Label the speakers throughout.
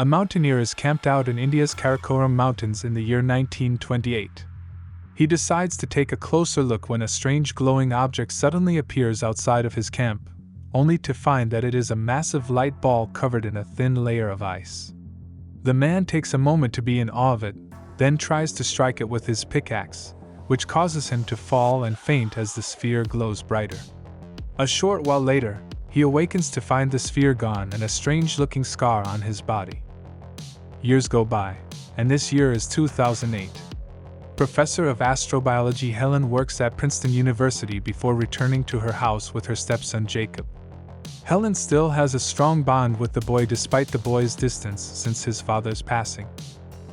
Speaker 1: A mountaineer is camped out in India's Karakoram Mountains in the year 1928. He decides to take a closer look when a strange glowing object suddenly appears outside of his camp, only to find that it is a massive light ball covered in a thin layer of ice. The man takes a moment to be in awe of it, then tries to strike it with his pickaxe, which causes him to fall and faint as the sphere glows brighter. A short while later, he awakens to find the sphere gone and a strange-looking scar on his body. Years go by, and this year is 2008. Professor of astrobiology Helen works at Princeton University before returning to her house with her stepson Jacob. Helen still has a strong bond with the boy despite the boy's distance since his father's passing.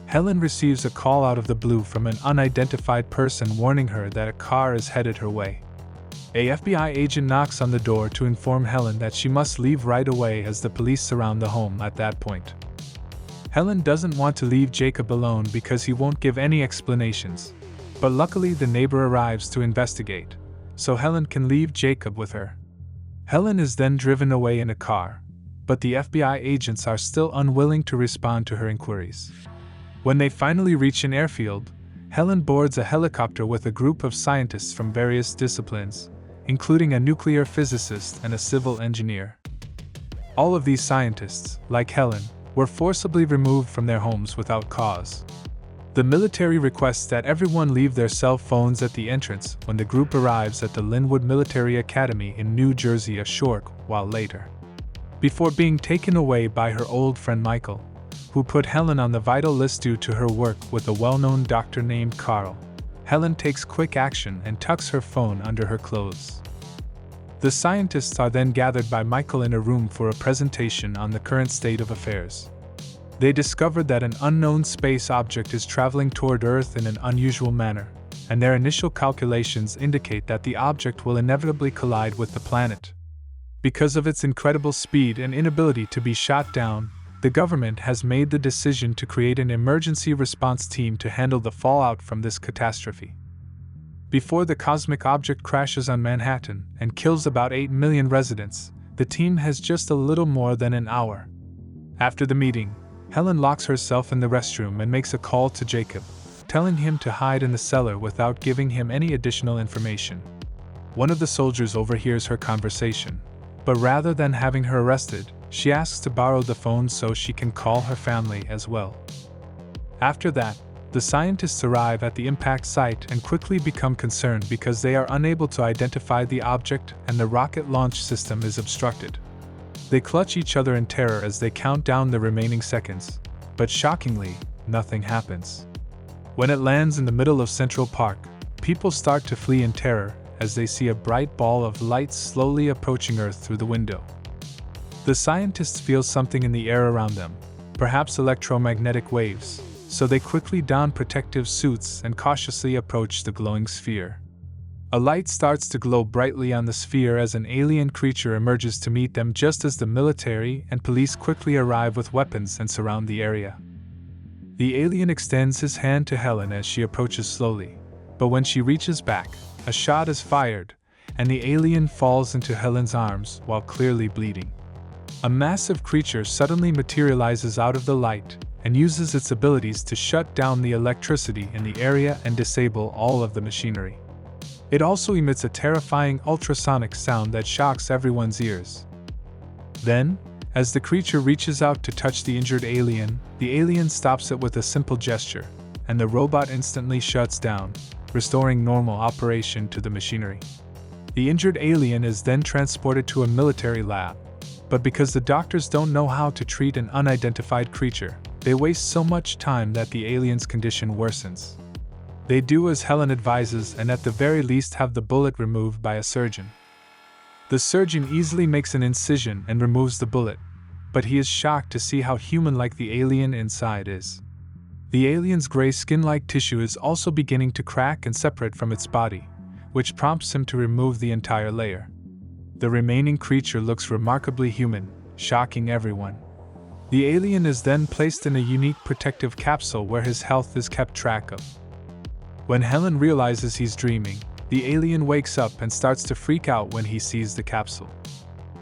Speaker 1: Helen receives a call out of the blue from an unidentified person warning her that a car is headed her way. A FBI agent knocks on the door to inform Helen that she must leave right away as the police surround the home at that point. Helen doesn't want to leave Jacob alone because he won't give any explanations, but luckily the neighbor arrives to investigate, so Helen can leave Jacob with her. Helen is then driven away in a car, but the FBI agents are still unwilling to respond to her inquiries. When they finally reach an airfield, Helen boards a helicopter with a group of scientists from various disciplines, including a nuclear physicist and a civil engineer. All of these scientists, like Helen, were forcibly removed from their homes without cause. The military requests that everyone leave their cell phones at the entrance when the group arrives at the Linwood Military Academy in New Jersey a short while later. Before being taken away by her old friend Michael, who put Helen on the vital list due to her work with a well-known doctor named Carl, Helen takes quick action and tucks her phone under her clothes. The scientists are then gathered by Michael in a room for a presentation on the current state of affairs. They discovered that an unknown space object is traveling toward Earth in an unusual manner, and their initial calculations indicate that the object will inevitably collide with the planet. Because of its incredible speed and inability to be shot down, the government has made the decision to create an emergency response team to handle the fallout from this catastrophe. Before the cosmic object crashes on Manhattan and kills about 8 million residents, the team has just a little more than an hour. After the meeting, Helen locks herself in the restroom and makes a call to Jacob, telling him to hide in the cellar without giving him any additional information. One of the soldiers overhears her conversation, but rather than having her arrested, she asks to borrow the phone so she can call her family as well. After that, the scientists arrive at the impact site and quickly become concerned because they are unable to identify the object and the rocket launch system is obstructed. They clutch each other in terror as they count down the remaining seconds, but shockingly, nothing happens. When it lands in the middle of Central Park, people start to flee in terror as they see a bright ball of light slowly approaching Earth through the window. The scientists feel something in the air around them, perhaps electromagnetic waves, so they quickly don protective suits and cautiously approach the glowing sphere. A light starts to glow brightly on the sphere as an alien creature emerges to meet them just as the military and police quickly arrive with weapons and surround the area. The alien extends his hand to Helen as she approaches slowly, but when she reaches back, a shot is fired, and the alien falls into Helen's arms while clearly bleeding. A massive creature suddenly materializes out of the light and uses its abilities to shut down the electricity in the area and disable all of the machinery. It also emits a terrifying ultrasonic sound that shocks everyone's ears. Then, as the creature reaches out to touch the injured alien stops it with a simple gesture, and the robot instantly shuts down, restoring normal operation to the machinery. The injured alien is then transported to a military lab, but because the doctors don't know how to treat an unidentified creature, they waste so much time that the alien's condition worsens. They do as Helen advises and at the very least have the bullet removed by a surgeon. The surgeon easily makes an incision and removes the bullet, but he is shocked to see how human-like the alien inside is. The alien's gray skin-like tissue is also beginning to crack and separate from its body, which prompts him to remove the entire layer. The remaining creature looks remarkably human, shocking everyone. The alien is then placed in a unique protective capsule where his health is kept track of. When Helen realizes he's dreaming, the alien wakes up and starts to freak out when he sees the capsule.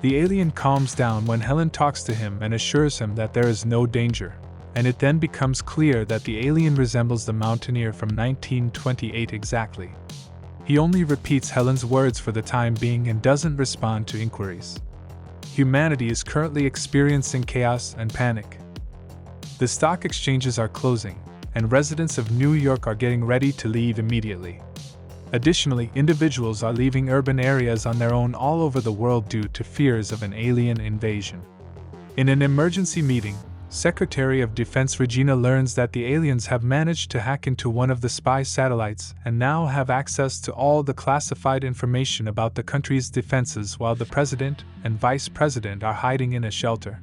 Speaker 1: The alien calms down when Helen talks to him and assures him that there is no danger, and it then becomes clear that the alien resembles the mountaineer from 1928 exactly. He only repeats Helen's words for the time being and doesn't respond to inquiries. Humanity is currently experiencing chaos and panic. The stock exchanges are closing, and residents of New York are getting ready to leave immediately. Additionally, individuals are leaving urban areas on their own all over the world due to fears of an alien invasion. In an emergency meeting, Secretary of Defense Regina learns that the aliens have managed to hack into one of the spy satellites and now have access to all the classified information about the country's defenses while the president and vice president are hiding in a shelter.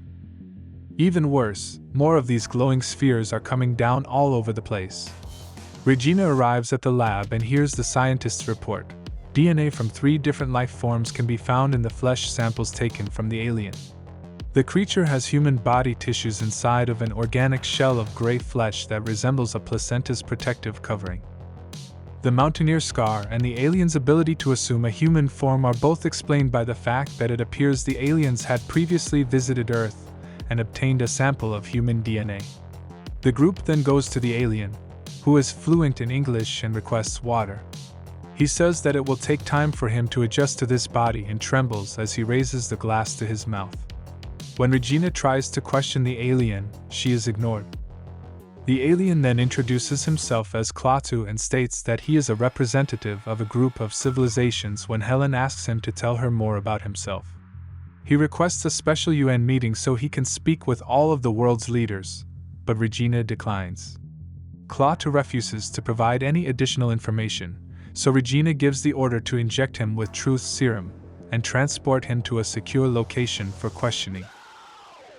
Speaker 1: Even worse, more of these glowing spheres are coming down all over the place. Regina arrives at the lab and hears the scientists report. DNA from 3 different life forms can be found in the flesh samples taken from the alien. The creature has human body tissues inside of an organic shell of gray flesh that resembles a placenta's protective covering. The mountaineer scar and the alien's ability to assume a human form are both explained by the fact that it appears the aliens had previously visited Earth and obtained a sample of human DNA. The group then goes to the alien, who is fluent in English and requests water. He says that it will take time for him to adjust to this body and trembles as he raises the glass to his mouth. When Regina tries to question the alien, she is ignored. The alien then introduces himself as Klaatu and states that he is a representative of a group of civilizations when Helen asks him to tell her more about himself. He requests a special UN meeting so he can speak with all of the world's leaders, but Regina declines. Klaatu refuses to provide any additional information, so Regina gives the order to inject him with truth serum and transport him to a secure location for questioning.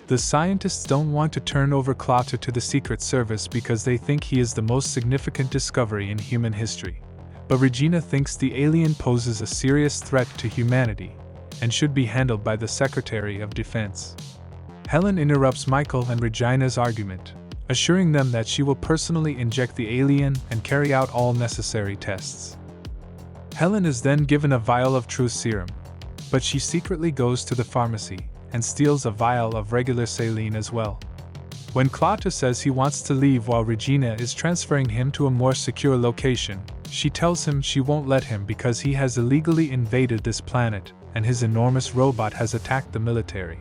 Speaker 1: The scientists don't want to turn over Klaatu to the Secret Service because they think he is the most significant discovery in human history, but Regina thinks the alien poses a serious threat to humanity and should be handled by the Secretary of Defense. Helen interrupts Michael and Regina's argument, assuring them that she will personally inject the alien and carry out all necessary tests. Helen is then given a vial of truth serum, but she secretly goes to the pharmacy and steals a vial of regular saline as well. When Klaatu says he wants to leave while Regina is transferring him to a more secure location, she tells him she won't let him because he has illegally invaded this planet and his enormous robot has attacked the military.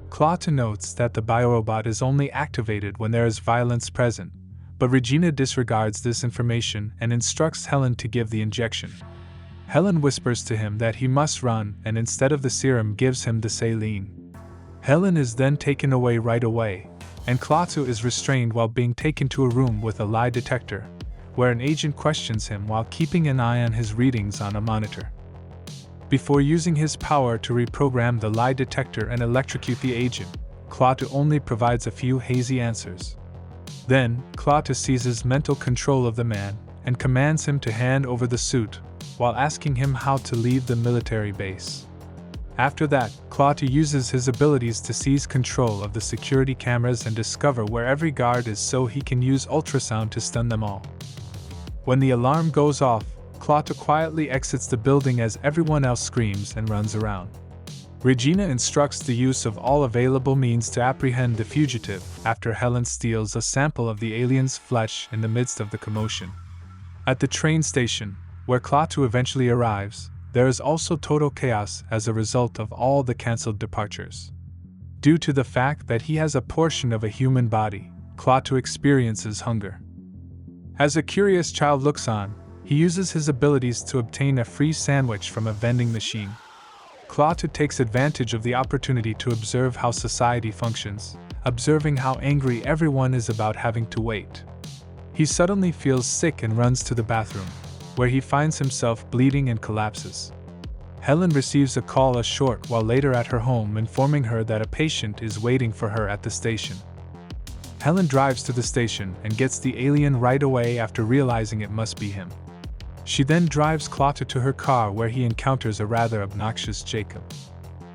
Speaker 1: Klaatu notes that the biorobot is only activated when there is violence present, but Regina disregards this information and instructs Helen to give the injection. Helen whispers to him that he must run and instead of the serum gives him the saline. Helen is then taken away right away, and Klaatu is restrained while being taken to a room with a lie detector, where an agent questions him while keeping an eye on his readings on a monitor. Before using his power to reprogram the lie detector and electrocute the agent, Klaatu only provides a few hazy answers. Then, Klaatu seizes mental control of the man and commands him to hand over the suit, while asking him how to leave the military base. After that, Klaatu uses his abilities to seize control of the security cameras and discover where every guard is so he can use ultrasound to stun them all. When the alarm goes off, Klaatu quietly exits the building as everyone else screams and runs around. Regina instructs the use of all available means to apprehend the fugitive after Helen steals a sample of the alien's flesh in the midst of the commotion. At the train station, where Klaatu eventually arrives, there is also total chaos as a result of all the cancelled departures. Due to the fact that he has a portion of a human body, Klaatu experiences hunger. As a curious child looks on, he uses his abilities to obtain a free sandwich from a vending machine. Klaatu takes advantage of the opportunity to observe how society functions, observing how angry everyone is about having to wait. He suddenly feels sick and runs to the bathroom, where he finds himself bleeding and collapses. Helen receives a call a short while later at her home informing her that a patient is waiting for her at the station. Helen drives to the station and gets the alien right away after realizing it must be him. She then drives Klaatu to her car where he encounters a rather obnoxious Jacob.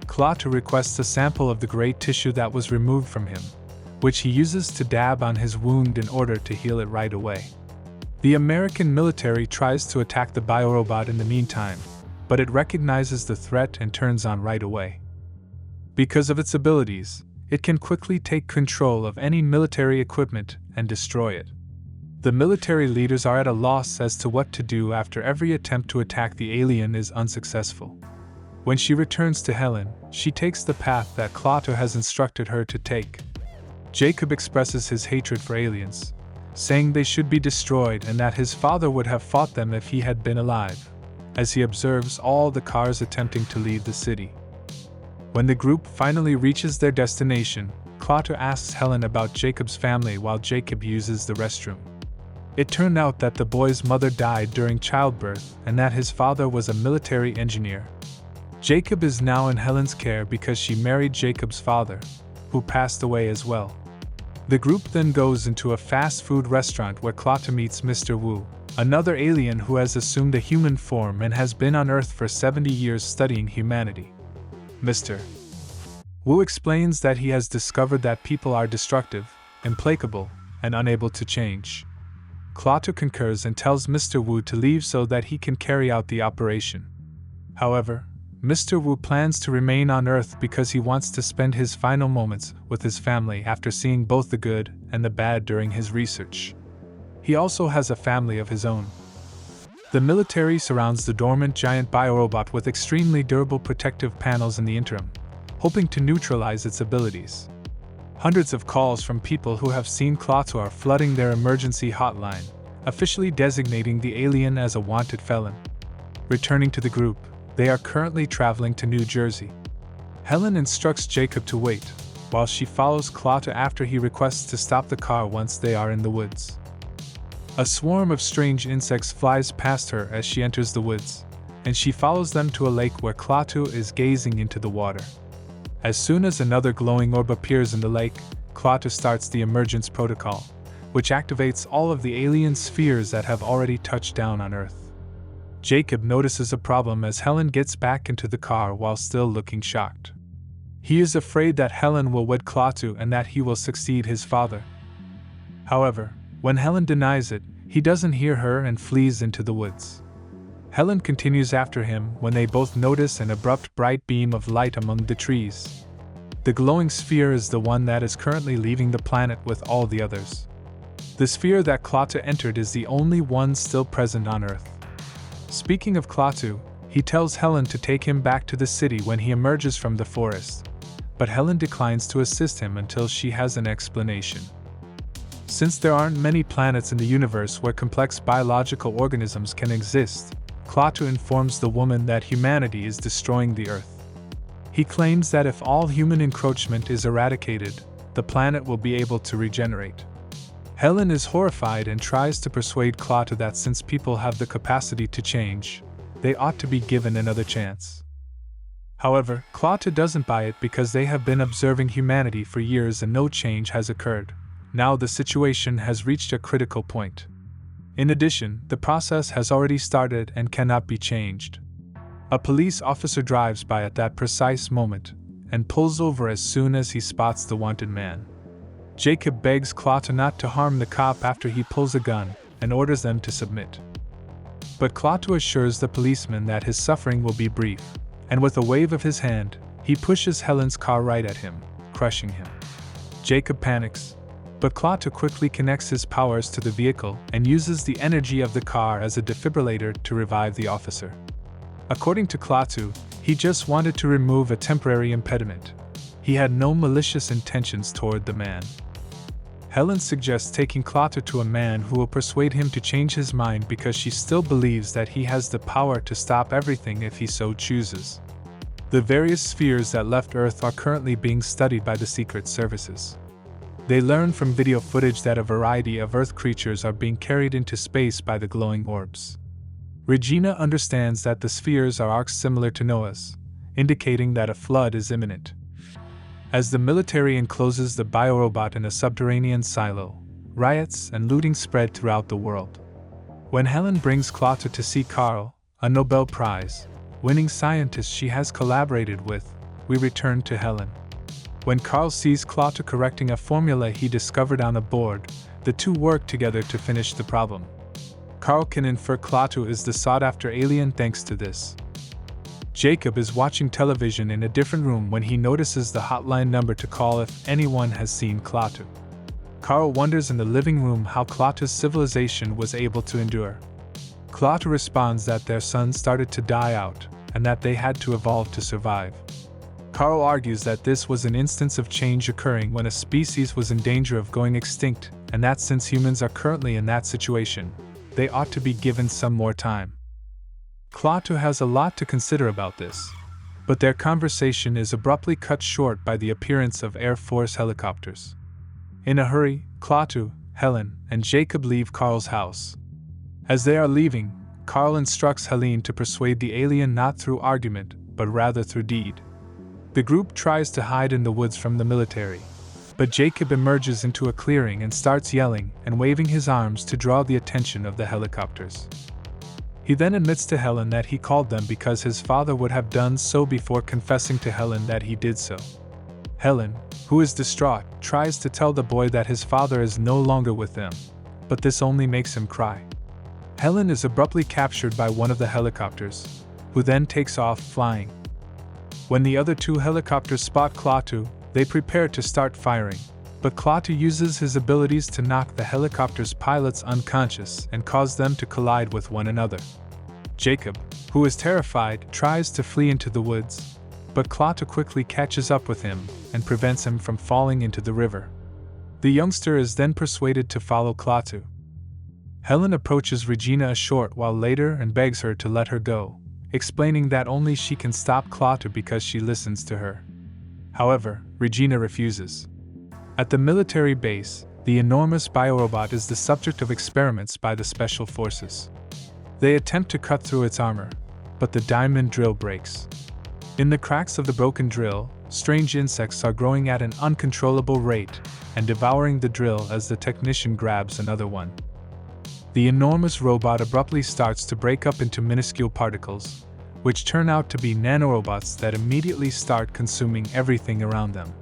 Speaker 1: Klaatu requests a sample of the gray tissue that was removed from him, which he uses to dab on his wound in order to heal it right away. The American military tries to attack the biorobot in the meantime, but it recognizes the threat and turns on right away. Because of its abilities, it can quickly take control of any military equipment and destroy it. The military leaders are at a loss as to what to do after every attempt to attack the alien is unsuccessful. When she returns to Helen, she takes the path that Klaatu has instructed her to take. Jacob expresses his hatred for aliens, saying they should be destroyed and that his father would have fought them if he had been alive, as he observes all the cars attempting to leave the city. When the group finally reaches their destination, Klaatu asks Helen about Jacob's family while Jacob uses the restroom. It turned out that the boy's mother died during childbirth and that his father was a military engineer. Jacob is now in Helen's care because she married Jacob's father, who passed away as well. The group then goes into a fast food restaurant where Klaatu meets Mr. Wu, another alien who has assumed a human form and has been on Earth for 70 years studying humanity. Mr. Wu explains that he has discovered that people are destructive, implacable, and unable to change. Klaatu concurs and tells Mr. Wu to leave so that he can carry out the operation. However, Mr. Wu plans to remain on Earth because he wants to spend his final moments with his family after seeing both the good and the bad during his research. He also has a family of his own. The military surrounds the dormant giant biorobot with extremely durable protective panels in the interim, hoping to neutralize its abilities. Hundreds of calls from people who have seen Klaatu are flooding their emergency hotline, officially designating the alien as a wanted felon. Returning to the group, they are currently traveling to New Jersey. Helen instructs Jacob to wait, while she follows Klaatu after he requests to stop the car once they are in the woods. A swarm of strange insects flies past her as she enters the woods, and she follows them to a lake where Klaatu is gazing into the water. As soon as another glowing orb appears in the lake, Klaatu starts the emergence protocol, which activates all of the alien spheres that have already touched down on Earth. Jacob notices a problem as Helen gets back into the car while still looking shocked. He is afraid that Helen will wed Klaatu and that he will succeed his father. However, when Helen denies it, he doesn't hear her and flees into the woods. Helen continues after him when they both notice an abrupt bright beam of light among the trees. The glowing sphere is the one that is currently leaving the planet with all the others. The sphere that Klaatu entered is the only one still present on Earth. Speaking of Klaatu, he tells Helen to take him back to the city when he emerges from the forest, but Helen declines to assist him until she has an explanation. Since there aren't many planets in the universe where complex biological organisms can exist, Klaatu informs the woman that humanity is destroying the Earth. He claims that if all human encroachment is eradicated, the planet will be able to regenerate. Helen is horrified and tries to persuade Klaatu that since people have the capacity to change, they ought to be given another chance. However, Klaatu doesn't buy it because they have been observing humanity for years and no change has occurred. Now the situation has reached a critical point. In addition, the process has already started and cannot be changed. A police officer drives by at that precise moment and pulls over as soon as he spots the wanted man. Jacob begs Klaatu not to harm the cop after he pulls a gun and orders them to submit. But Klaatu assures the policeman that his suffering will be brief, and with a wave of his hand, he pushes Helen's car right at him, crushing him. Jacob panics, but Klaatu quickly connects his powers to the vehicle and uses the energy of the car as a defibrillator to revive the officer. According to Klaatu, he just wanted to remove a temporary impediment. He had no malicious intentions toward the man. Helen suggests taking Klaatu to a man who will persuade him to change his mind because she still believes that he has the power to stop everything if he so chooses. The various spheres that left Earth are currently being studied by the Secret Services. They learn from video footage that a variety of Earth creatures are being carried into space by the glowing orbs. Regina understands that the spheres are arcs similar to Noah's, indicating that a flood is imminent. As the military encloses the biorobot in a subterranean silo, riots and looting spread throughout the world. When Helen brings Klaatu to see Carl, a Nobel Prize-winning scientist she has collaborated with, we return to Helen. When Carl sees Klaatu correcting a formula he discovered on a board, the two work together to finish the problem. Carl can infer Klaatu is the sought-after alien thanks to this. Jacob is watching television in a different room when he notices the hotline number to call if anyone has seen Klaatu. Carl wonders in the living room how Klaatu's civilization was able to endure. Klaatu responds that their sun started to die out, and that they had to evolve to survive. Carl argues that this was an instance of change occurring when a species was in danger of going extinct, and that since humans are currently in that situation, they ought to be given some more time. Klaatu has a lot to consider about this, but their conversation is abruptly cut short by the appearance of Air Force helicopters. In a hurry, Klaatu, Helen, and Jacob leave Carl's house. As they are leaving, Carl instructs Helene to persuade the alien not through argument, but rather through deed. The group tries to hide in the woods from the military, but Jacob emerges into a clearing and starts yelling and waving his arms to draw the attention of the helicopters. He then admits to Helen that he called them because his father would have done so before confessing to Helen that he did so. Helen, who is distraught, tries to tell the boy that his father is no longer with them, but this only makes him cry. Helen is abruptly captured by one of the helicopters, who then takes off flying. When the other two helicopters spot Klaatu, they prepare to start firing, but Klaatu uses his abilities to knock the helicopter's pilots unconscious and cause them to collide with one another. Jacob, who is terrified, tries to flee into the woods, but Klaatu quickly catches up with him and prevents him from falling into the river. The youngster is then persuaded to follow Klaatu. Helen approaches Regina a short while later and begs her to let her go, explaining that only she can stop Klaatu because she listens to her. However, Regina refuses. At the military base, the enormous biorobot is the subject of experiments by the Special Forces. They attempt to cut through its armor, but the diamond drill breaks. In the cracks of the broken drill, strange insects are growing at an uncontrollable rate and devouring the drill as the technician grabs another one. The enormous robot abruptly starts to break up into minuscule particles, which turn out to be nanorobots that immediately start consuming everything around them.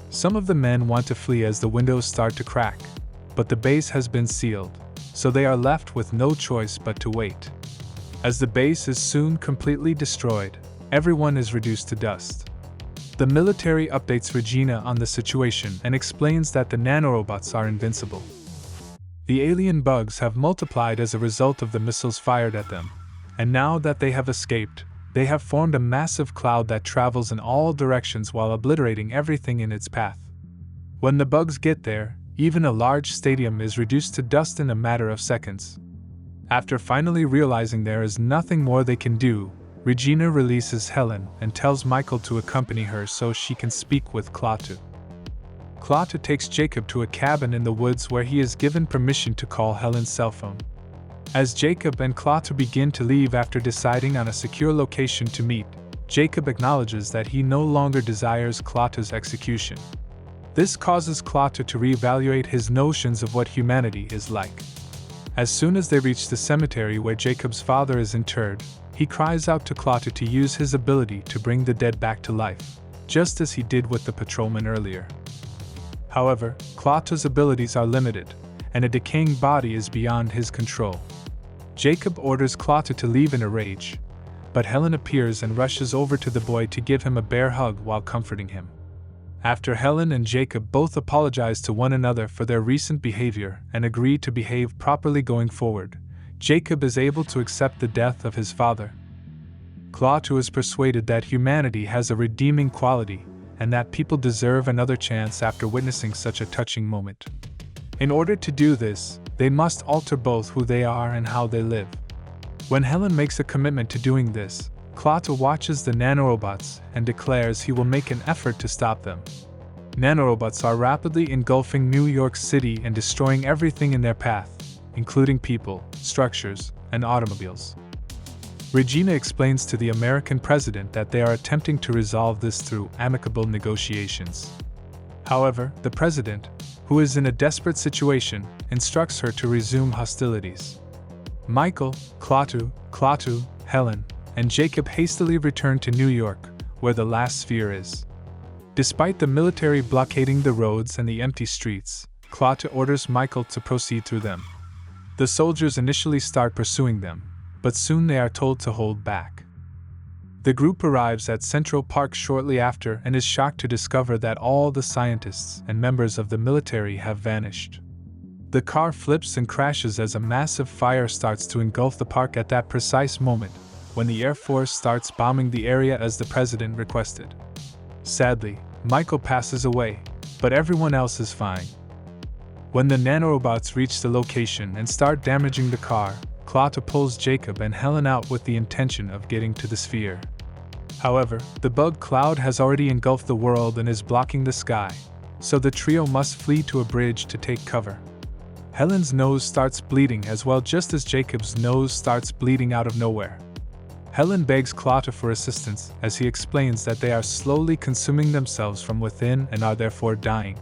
Speaker 1: Some of the men want to flee as the windows start to crack, but the base has been sealed, so they are left with no choice but to wait. As the base is soon completely destroyed, everyone is reduced to dust. The military updates Regina on the situation and explains that the nanorobots are invincible. The alien bugs have multiplied as a result of the missiles fired at them, and now that they have escaped, they have formed a massive cloud that travels in all directions while obliterating everything in its path. When the bugs get there, even a large stadium is reduced to dust in a matter of seconds. After finally realizing there is nothing more they can do, Regina releases Helen and tells Michael to accompany her so she can speak with Klaatu. Klaatu takes Jacob to a cabin in the woods where he is given permission to call Helen's cell phone. As Jacob and Klaatu begin to leave after deciding on a secure location to meet, Jacob acknowledges that he no longer desires Klaatu's execution. This causes Klaatu to reevaluate his notions of what humanity is like. As soon as they reach the cemetery where Jacob's father is interred, he cries out to Klaatu to use his ability to bring the dead back to life, just as he did with the patrolman earlier. However, Klaatu's abilities are limited, and a decaying body is beyond his control. Jacob orders Klaatu to leave in a rage, but Helen appears and rushes over to the boy to give him a bear hug while comforting him. After Helen and Jacob both apologize to one another for their recent behavior and agree to behave properly going forward, Jacob is able to accept the death of his father. Klaatu is persuaded that humanity has a redeeming quality and that people deserve another chance after witnessing such a touching moment. In order to do this, they must alter both who they are and how they live. When Helen makes a commitment to doing this, Klaatu watches the nanorobots and declares he will make an effort to stop them. Nanorobots are rapidly engulfing New York City and destroying everything in their path, including people, structures, and automobiles. Regina explains to the American president that they are attempting to resolve this through amicable negotiations. However, the president, who is in a desperate situation, instructs her to resume hostilities. Michael, Klaatu, Helen, and Jacob hastily return to New York, where the last sphere is. Despite the military blockading the roads and the empty streets, Klaatu orders Michael to proceed through them. The soldiers initially start pursuing them, but soon they are told to hold back. The group arrives at Central Park shortly after and is shocked to discover that all the scientists and members of the military have vanished. The car flips and crashes as a massive fire starts to engulf the park at that precise moment, when the Air Force starts bombing the area as the president requested. Sadly, Michael passes away, but everyone else is fine. When the nanorobots reach the location and start damaging the car, Clota pulls Jacob and Helen out with the intention of getting to the sphere. However, the bug cloud has already engulfed the world and is blocking the sky, so the trio must flee to a bridge to take cover. Helen's nose starts bleeding as well, just as Jacob's nose starts bleeding out of nowhere. Helen begs Clota for assistance as he explains that they are slowly consuming themselves from within and are therefore dying.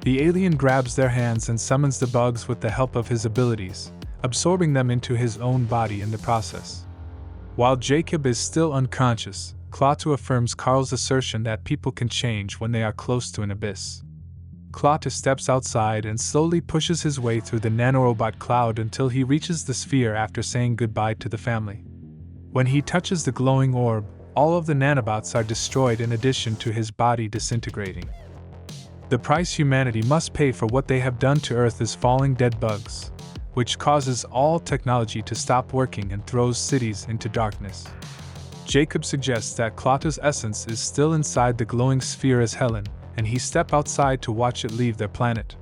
Speaker 1: The alien grabs their hands and summons the bugs with the help of his abilities, absorbing them into his own body in the process. While Jacob is still unconscious, Clota affirms Carl's assertion that people can change when they are close to an abyss. Clota steps outside and slowly pushes his way through the nanorobot cloud until he reaches the sphere after saying goodbye to the family. When he touches the glowing orb, all of the nanobots are destroyed in addition to his body disintegrating. The price humanity must pay for what they have done to Earth is falling dead bugs, which causes all technology to stop working and throws cities into darkness. Jacob suggests that Clota's essence is still inside the glowing sphere as Helen, and he steps outside to watch it leave their planet.